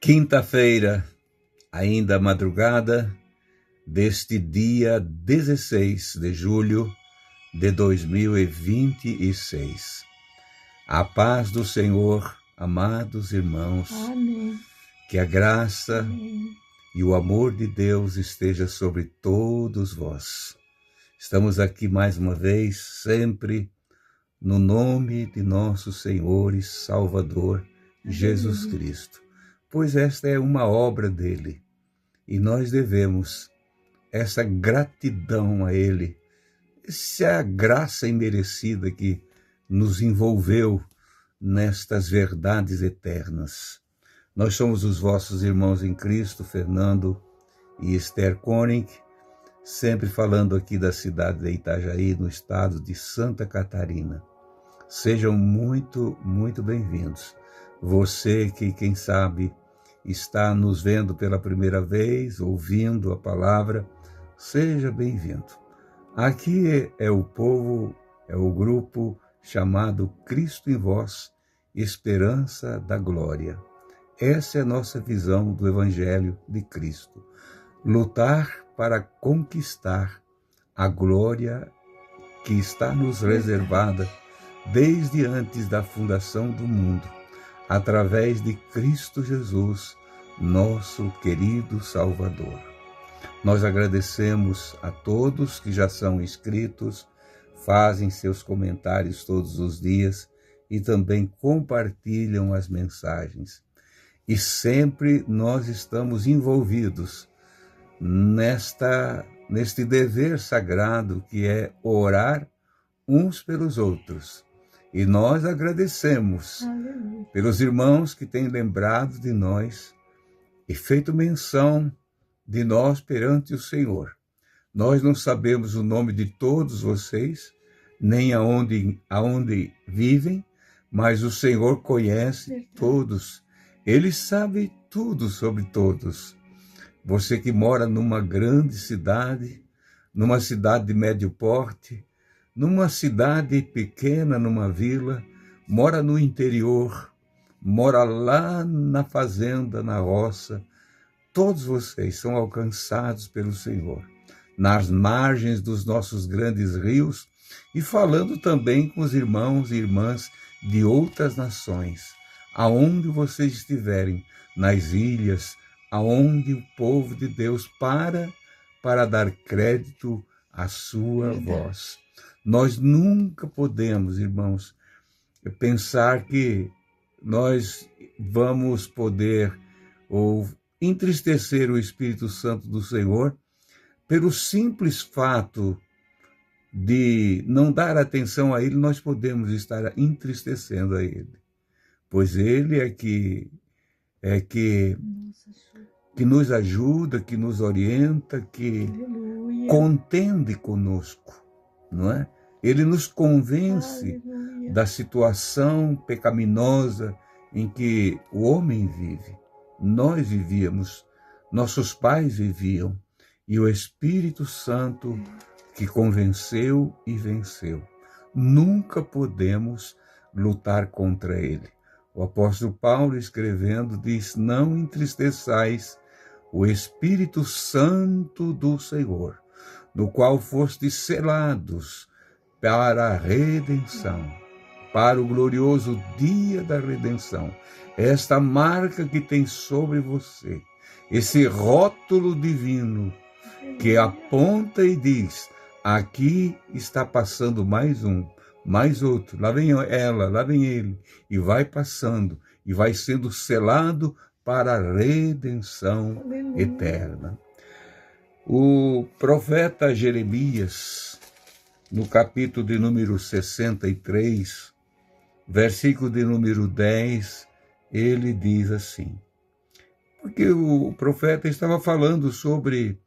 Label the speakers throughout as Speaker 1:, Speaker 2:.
Speaker 1: Quinta-feira, ainda madrugada deste dia 16 de julho de 2026. A paz do Senhor, amados irmãos.
Speaker 2: Amém.
Speaker 1: Que a graça
Speaker 2: Amém.
Speaker 1: e o amor de Deus esteja sobre todos vós. Estamos aqui mais uma vez, sempre no nome de nosso Senhor e Salvador, Jesus Cristo. Pois esta é uma obra dele e nós devemos essa gratidão a ele, essa graça imerecida que nos envolveu nestas verdades eternas. Nós somos os vossos irmãos em Cristo, Fernando e Esther Koenig, sempre falando aqui da cidade de Itajaí, no estado de Santa Catarina. Sejam muito, muito bem-vindos. Você que, quem sabe, está nos vendo pela primeira vez, ouvindo a palavra, seja bem-vindo. Aqui é o povo, é o grupo chamado Cristo em Vós, Esperança da Glória. Essa é a nossa visão do Evangelho de Cristo. Lutar para conquistar a glória que está nos reservada desde antes da fundação do mundo, através de Cristo Jesus, nosso querido Salvador. Nós agradecemos a todos que já são inscritos, fazem seus comentários todos os dias e também compartilham as mensagens. E sempre nós estamos envolvidos neste dever sagrado que é orar uns pelos outros. E nós agradecemos pelos irmãos que têm lembrado de nós e feito menção de nós perante o Senhor. Nós não sabemos o nome de todos vocês, nem aonde vivem, mas o Senhor conhece todos. Ele sabe tudo sobre todos. Você que mora numa grande cidade, numa cidade de médio porte, numa cidade pequena, numa vila, mora no interior, mora lá na fazenda, na roça, todos vocês são alcançados pelo Senhor, nas margens dos nossos grandes rios e falando também com os irmãos e irmãs de outras nações, aonde vocês estiverem, nas ilhas, aonde o povo de Deus para dar crédito à sua voz. Nós nunca podemos, irmãos, pensar que nós vamos poder ou entristecer o Espírito Santo do Senhor pelo simples fato de não dar atenção a ele. Nós podemos estar entristecendo a ele, pois ele é que nos ajuda, que nos orienta, que contende conosco, não é? Ele nos convence da situação pecaminosa em que o homem vive. Nós vivíamos, nossos pais viviam, e o Espírito Santo que convenceu e venceu. Nunca podemos lutar contra ele. O apóstolo Paulo, escrevendo, diz: não entristeçais o Espírito Santo do Senhor, no qual fostes selados para a redenção, para o glorioso dia da redenção. Esta marca que tem sobre você, esse rótulo divino que aponta e diz: aqui está passando mais um, mais outro, lá vem ela, lá vem ele, e vai passando, e vai sendo selado para a redenção eterna. O profeta Jeremias, no capítulo de número 63, versículo de número 10, ele diz assim, porque o profeta estava falando sobre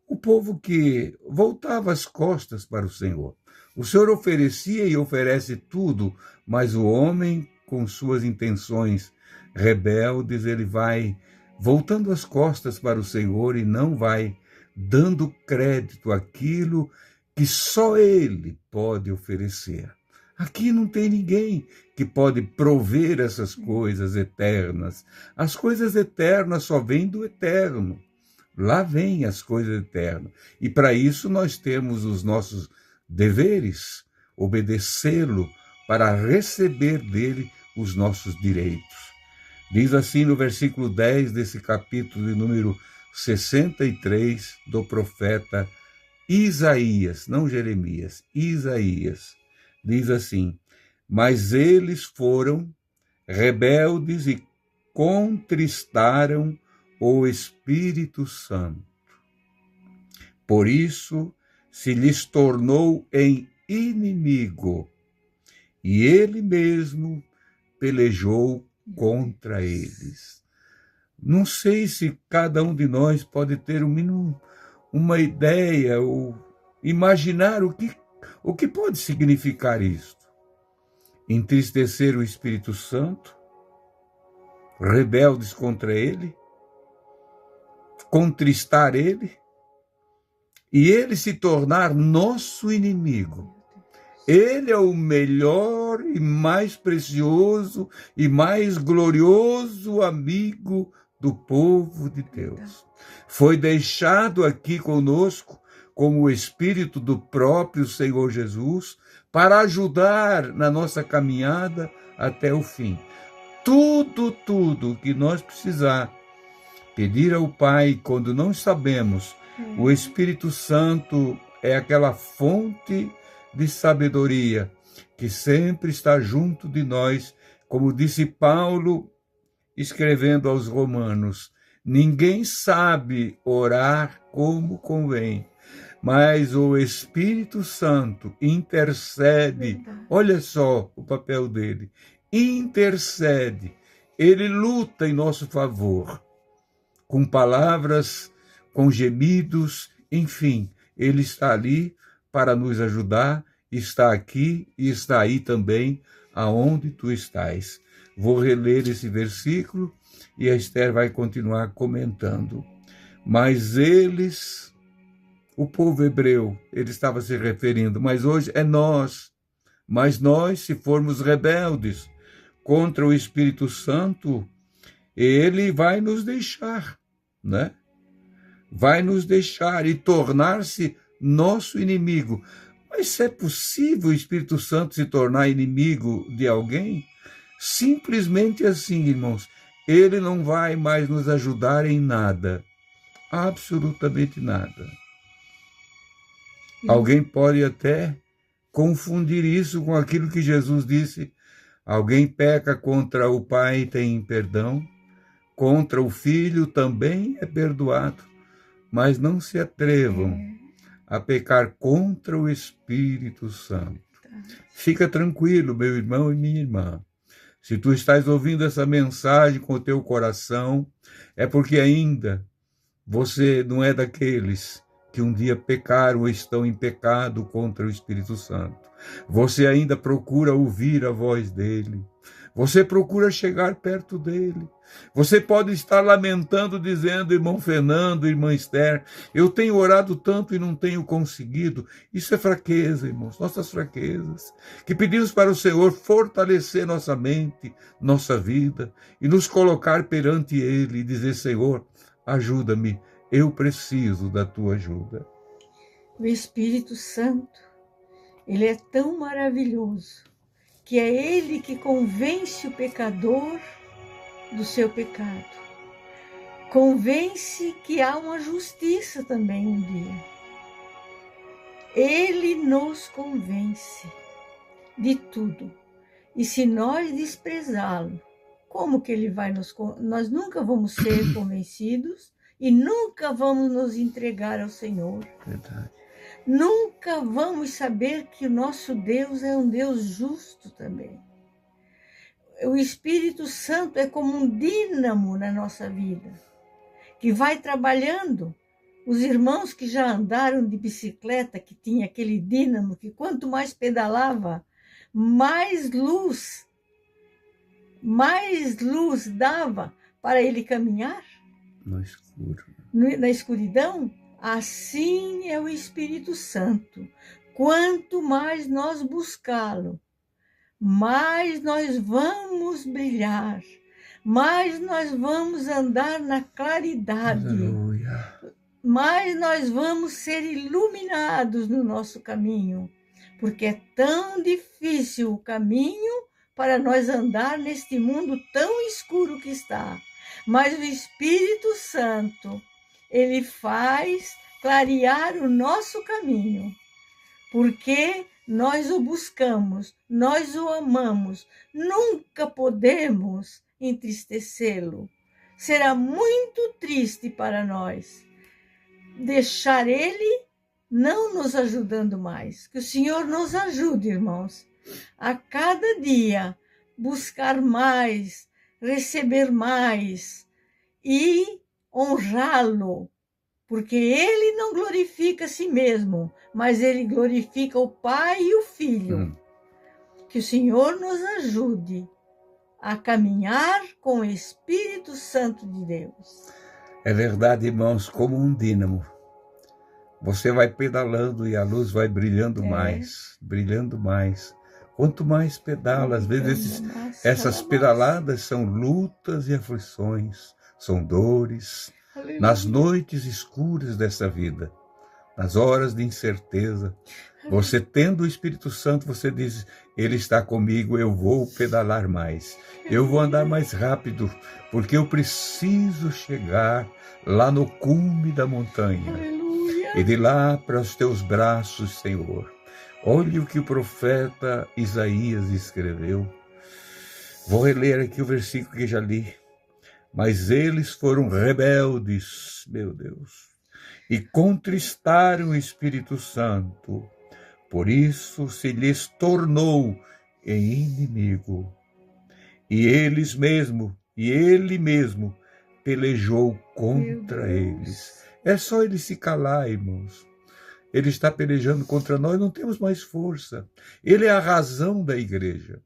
Speaker 1: o povo que voltava as costas para o Senhor. O Senhor oferecia e oferece tudo, mas o homem, com suas intenções rebeldes, ele vai voltando as costas para o Senhor e não vai dando crédito àquilo que só Ele pode oferecer. Aqui não tem ninguém que pode prover essas coisas eternas. As coisas eternas só vêm do eterno. Lá vêm as coisas eternas. E para isso nós temos os nossos deveres, obedecê-lo para receber dele os nossos direitos. Diz assim no versículo 10 desse capítulo de número 63 do profeta Isaías, não Jeremias, Isaías. Diz assim: mas eles foram rebeldes e contristaram o Espírito Santo. Por isso se lhes tornou em inimigo, e ele mesmo pelejou contra eles. Não sei se cada um de nós pode ter o mínimo uma ideia ou imaginar o que pode significar isto. Entristecer o Espírito Santo, rebeldes contra ele, contristar ele, e ele se tornar nosso inimigo. Ele é o melhor e mais precioso e mais glorioso amigo do povo de Deus. Foi deixado aqui conosco como o Espírito do próprio Senhor Jesus para ajudar na nossa caminhada até o fim. Tudo que nós precisar pedir ao Pai quando não sabemos, o Espírito Santo é aquela fonte de sabedoria que sempre está junto de nós, como disse Paulo escrevendo aos Romanos: ninguém sabe orar como convém, mas o Espírito Santo intercede. Olha só o papel dele, intercede, ele luta em nosso favor, com palavras, com gemidos, enfim, ele está ali para nos ajudar, está aqui e está aí também, aonde tu estás. Vou reler esse versículo e a Esther vai continuar comentando. Mas eles, o povo hebreu, ele estava se referindo, mas hoje é nós. Mas nós, se formos rebeldes contra o Espírito Santo, ele vai nos deixar, né? Vai nos deixar e tornar-se nosso inimigo. Mas se é possível o Espírito Santo se tornar inimigo de alguém? Simplesmente assim, irmãos, ele não vai mais nos ajudar em nada, absolutamente nada. Alguém pode até confundir isso com aquilo que Jesus disse: alguém peca contra o Pai, tem perdão, contra o Filho também é perdoado, mas não se atrevam a pecar contra o Espírito Santo. Fica tranquilo, meu irmão e minha irmã. Se tu estás ouvindo essa mensagem com o teu coração, é porque ainda você não é daqueles que um dia pecaram ou estão em pecado contra o Espírito Santo. Você ainda procura ouvir a voz dele. Você procura chegar perto dele. Você pode estar lamentando, dizendo: irmão Fernando, irmã Esther, eu tenho orado tanto e não tenho conseguido. Isso é fraqueza, irmãos, nossas fraquezas. Que pedimos para o Senhor fortalecer nossa mente, nossa vida, e nos colocar perante ele e dizer: Senhor, ajuda-me, eu preciso da tua ajuda.
Speaker 2: O Espírito Santo, ele é tão maravilhoso, que é ele que convence o pecador do seu pecado. Convence que há uma justiça também um dia. Ele nos convence de tudo. E se nós desprezá-lo, como que ele vai nos... Nós nunca vamos ser convencidos e nunca vamos nos entregar ao Senhor.
Speaker 1: Verdade.
Speaker 2: Nunca vamos saber que o nosso Deus é um Deus justo também. O Espírito Santo é como um dínamo na nossa vida, que vai trabalhando. Os irmãos que já andaram de bicicleta, que tinha aquele dínamo, que quanto mais pedalava, mais luz dava para ele caminhar.
Speaker 1: No escuro.
Speaker 2: Na escuridão, assim é o Espírito Santo. Quanto mais nós buscá-lo, mais nós vamos brilhar, mais nós vamos andar na claridade,
Speaker 1: Aleluia.
Speaker 2: mais nós vamos ser iluminados no nosso caminho, porque é tão difícil o caminho para nós andar neste mundo tão escuro que está. Mas o Espírito Santo, ele faz clarear o nosso caminho, porque nós o buscamos, nós o amamos, nunca podemos entristecê-lo. Será muito triste para nós deixar ele não nos ajudando mais. Que o Senhor nos ajude, irmãos, a cada dia buscar mais, receber mais e honrá-lo, porque ele não glorifica a si mesmo, mas ele glorifica o Pai e o Filho. Que o Senhor nos ajude a caminhar com o Espírito Santo de Deus.
Speaker 1: É verdade, irmãos, como um dínamo. Você vai pedalando e a luz vai brilhando mais, brilhando mais. Quanto mais pedala, às vezes essas pedaladas são lutas e aflições, são dores. Aleluia. Nas noites escuras dessa vida, nas horas de incerteza, você tendo o Espírito Santo, você diz, ele está comigo, eu vou pedalar mais, eu vou andar mais rápido, porque eu preciso chegar lá no cume da montanha. Aleluia. E de lá para os teus braços, Senhor. Olhe o que o profeta Isaías escreveu. Vou reler aqui o versículo que já li. Mas eles foram rebeldes, meu Deus, e contristaram o Espírito Santo. Por isso se lhes tornou em inimigo. E ele mesmo pelejou contra eles. É só ele se calar, irmãos. Ele está pelejando contra nós, não temos mais força. Ele é a razão da igreja.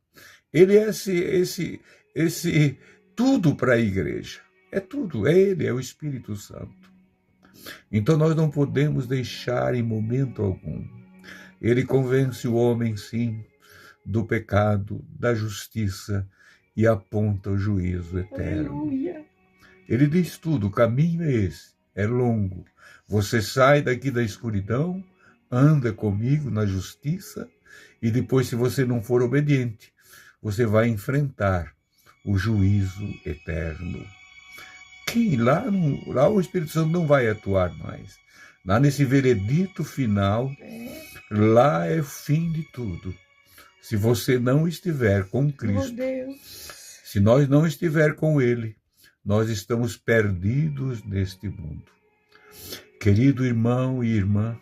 Speaker 1: Ele é esse tudo para a igreja. É tudo, é ele, é o Espírito Santo. Então nós não podemos deixar em momento algum. Ele convence o homem, sim, do pecado, da justiça e aponta o juízo eterno. Aleluia. Ele diz tudo, o caminho é esse, é longo. Você sai daqui da escuridão, anda comigo na justiça e depois, se você não for obediente, você vai enfrentar o juízo eterno. Lá o Espírito Santo não vai atuar mais. Lá nesse veredito final, lá é o fim de tudo. Se você não estiver com Cristo, se nós não estiver com Ele, nós estamos perdidos neste mundo. Querido irmão e irmã,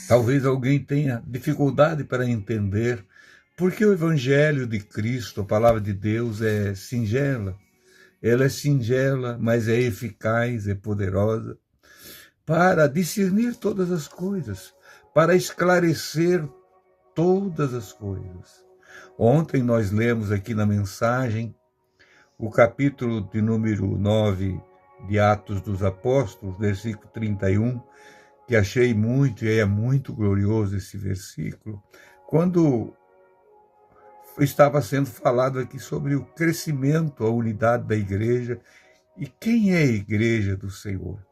Speaker 1: talvez alguém tenha dificuldade para entender porque o Evangelho de Cristo, a palavra de Deus, é singela. Ela é singela, mas é eficaz, é poderosa para discernir todas as coisas, para esclarecer todas as coisas. Ontem nós lemos aqui na mensagem o capítulo de número 9 de Atos dos Apóstolos, versículo 31, que achei muito, e é muito glorioso esse versículo, quando estava sendo falado aqui sobre o crescimento, a unidade da igreja. E quem é a igreja do Senhor?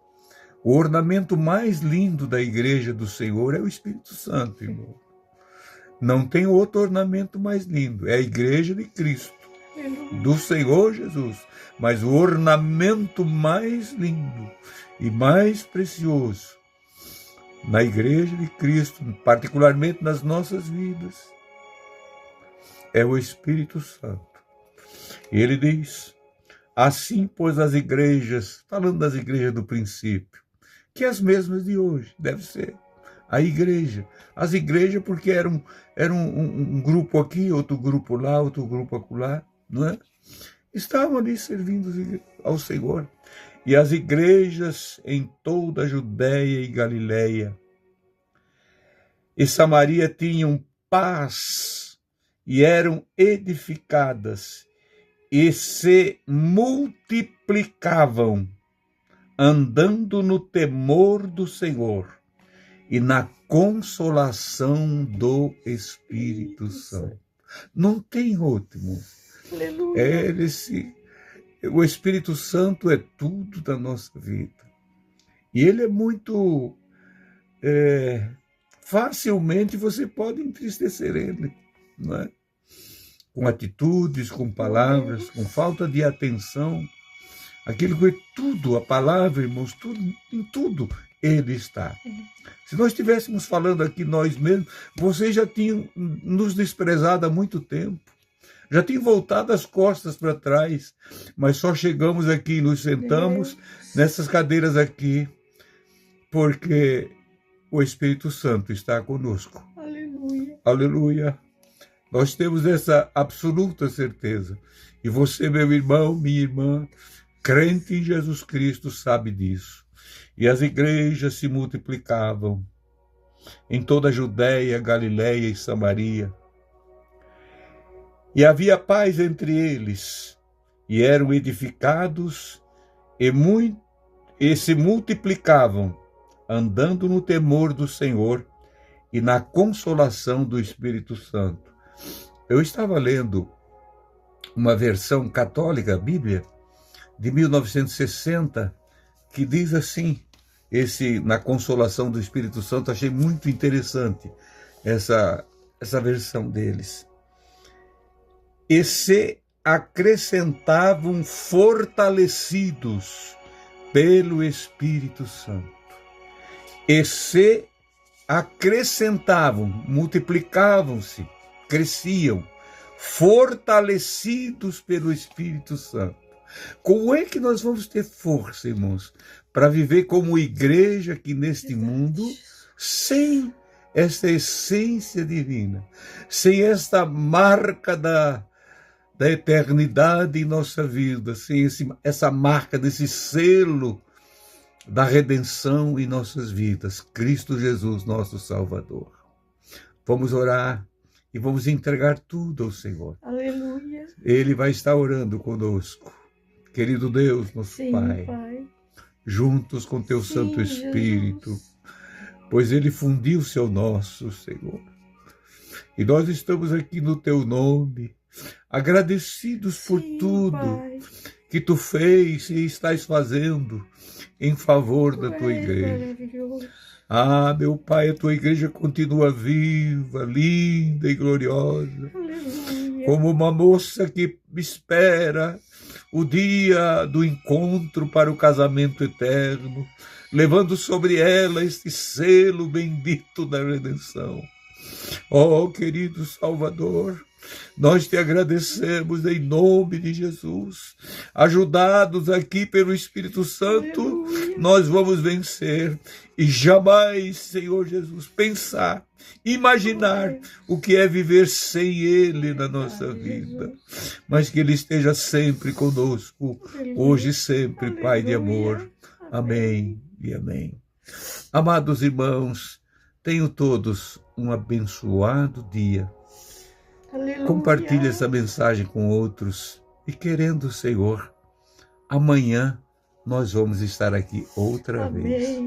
Speaker 1: O ornamento mais lindo da igreja do Senhor é o Espírito Santo, irmão. Não tem outro ornamento mais lindo. É a igreja de Cristo, do Senhor Jesus. Mas o ornamento mais lindo e mais precioso na igreja de Cristo, particularmente nas nossas vidas, é o Espírito Santo. E ele diz, assim, pois, as igrejas, falando das igrejas do princípio, que as mesmas de hoje, deve ser a igreja. As igrejas porque eram um grupo aqui, outro grupo lá, outro grupo acolá, não é? Estavam ali servindo ao Senhor. E as igrejas em toda a Judéia e Galileia e Samaria tinham paz e eram edificadas e se multiplicavam, andando no temor do Senhor e na consolação do Espírito Santo. Não tem outro, irmão.
Speaker 2: Aleluia.
Speaker 1: O Espírito Santo é tudo da nossa vida. E ele é muito... facilmente você pode entristecer ele, não é? Com atitudes, com palavras, com falta de atenção. Aquilo que é tudo, a palavra, irmãos, tudo, em tudo ele está. Se nós estivéssemos falando aqui nós mesmos, vocês já tinham nos desprezado há muito tempo. Já tinham voltado as costas para trás, mas só chegamos aqui e nos sentamos nessas cadeiras aqui, porque o Espírito Santo está conosco.
Speaker 2: Aleluia.
Speaker 1: Aleluia. Nós temos essa absoluta certeza. E você, meu irmão, minha irmã, crente em Jesus Cristo, sabe disso. E as igrejas se multiplicavam em toda a Judéia, Galiléia e Samaria. E havia paz entre eles, e eram edificados e se multiplicavam, andando no temor do Senhor e na consolação do Espírito Santo. Eu estava lendo uma versão católica, Bíblia, de 1960, que diz assim, na consolação do Espírito Santo, achei muito interessante essa versão deles. E se acrescentavam fortalecidos pelo Espírito Santo. E se acrescentavam, multiplicavam-se, cresciam, fortalecidos pelo Espírito Santo. Como é que nós vamos ter força, irmãos, para viver como igreja aqui neste mundo, sem esta essência divina, sem esta marca da eternidade em nossa vida, sem essa marca desse selo da redenção em nossas vidas, Cristo Jesus, nosso Salvador. Vamos orar e vamos entregar tudo ao Senhor.
Speaker 2: Aleluia.
Speaker 1: Ele vai estar orando conosco. Querido Deus, nosso Pai, juntos com teu Santo Espírito, Jesus, pois ele fundiu-se ao nosso, Senhor. E nós estamos aqui no teu nome, agradecidos por tudo que tu fez e estás fazendo em favor da tua igreja. Ah, meu Pai, a tua igreja continua viva, linda e gloriosa, como uma moça que espera o dia do encontro para o casamento eterno, levando sobre ela este selo bendito da redenção. Oh, querido Salvador, nós te agradecemos em nome de Jesus. Ajudados aqui pelo Espírito Santo, aleluia, nós vamos vencer e jamais, Senhor Jesus, pensar, imaginar o que é viver sem Ele na nossa vida. Mas que Ele esteja sempre conosco, hoje e sempre, Pai de amor. Amém e amém. Amados irmãos, tenham todos um abençoado dia.
Speaker 2: Aleluia.
Speaker 1: Compartilhe essa mensagem com outros e, querendo o Senhor, amanhã nós vamos estar aqui outra vez.